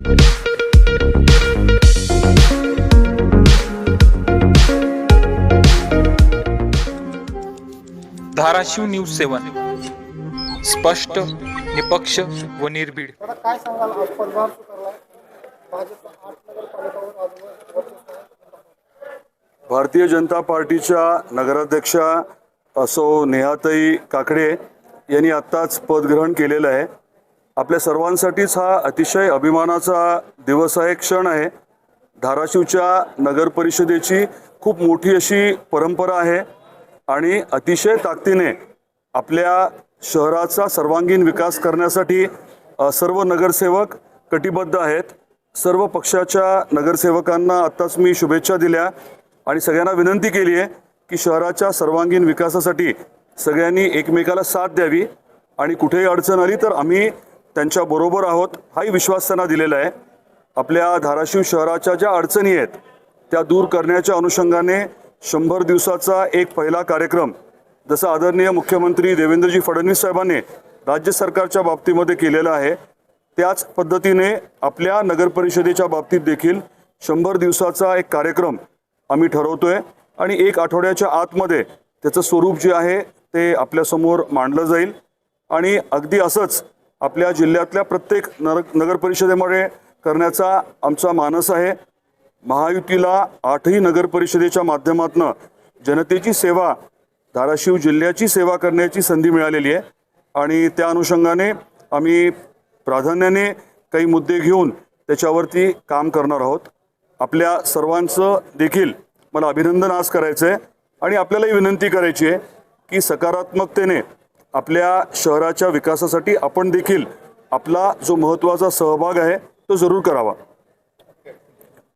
Dharashiv news 7 स्पष्ट, निपक्ष व निर्भीड. काय सांगाल, आज पदभार स्वीकारलाय भाजप 8 नगरपालिकावर आज वर्चस्व आहे. भारतीय जनता पार्टीच्या नगराध्यक्षा असो नेहाताई काकडे यांनी आत्ताच पदग्रहण केलेलं आहे. आपल्या सर्वांसाठीच हा अतिशय अभिमानाचा दिवस आहे, क्षण आहे. धाराशिवच्या नगर परिषदेची खूप मोठी अशी परंपरा आहे आणि अतिशय ताकदीने आपल्या शहराचा सर्वांगीण विकास करण्यासाठी सर्व नगरसेवक कटिबद्ध आहेत. सर्व पक्षाच्या नगरसेवकांना आत्ताच मी शुभेच्छा दिल्या आणि सगळ्यांना विनंती केली आहे की शहराच्या सर्वांगीण विकासासाठी सगळ्यांनी एकमेकाला साथ द्यावी आणि कुठेही अडचण आली तर आम्ही त्यांच्याबरोबर आहोत, हाही विश्वास त्यांना दिलेला आहे. आपल्या धाराशिव शहराच्या ज्या अडचणी आहेत त्या दूर करण्याच्या अनुषंगाने 100 दिवसाचा एक पहिला कार्यक्रम जसा आदरणीय मुख्यमंत्री देवेंद्रजी फडणवीस साहेबांनी राज्य सरकारच्या बाबतीमध्ये केलेला आहे, त्याच पद्धतीने आपल्या नगर परिषदेच्या बाबतीत देखील 100 दिवसाचा एक कार्यक्रम आम्ही ठरवतोय आणि 1 आठवड्याच्या आतमध्ये त्याचं स्वरूप जे आहे ते आपल्यासमोर मांडलं जाईल. आणि अगदी असंच आपल्या जिल्ह्यातल्या प्रत्येक नगर परिषदेमध्ये करण्याचा आमचा मानस आहे. महायुतीला 8ही नगर परिषदेच्या माध्यमातून जनतेची सेवा, धाराशिव जिल्ह्याची सेवा करण्याची संधी मिळालेली आहे आणि त्या अनुषंगाने आम्ही प्राधान्याने काही मुद्दे घेऊन त्याच्यावरती काम करणार आहोत. आपल्या सर्वांचं देखील मला अभिनंदन आज करायचं आहे आणि आपल्यालाही विनंती करायची आहे की सकारात्मकतेने आपल्या शहराच्या विकासासाठी आपण देखील आपला जो महत्त्वाचा सहभाग आहे तो जरूर करावा.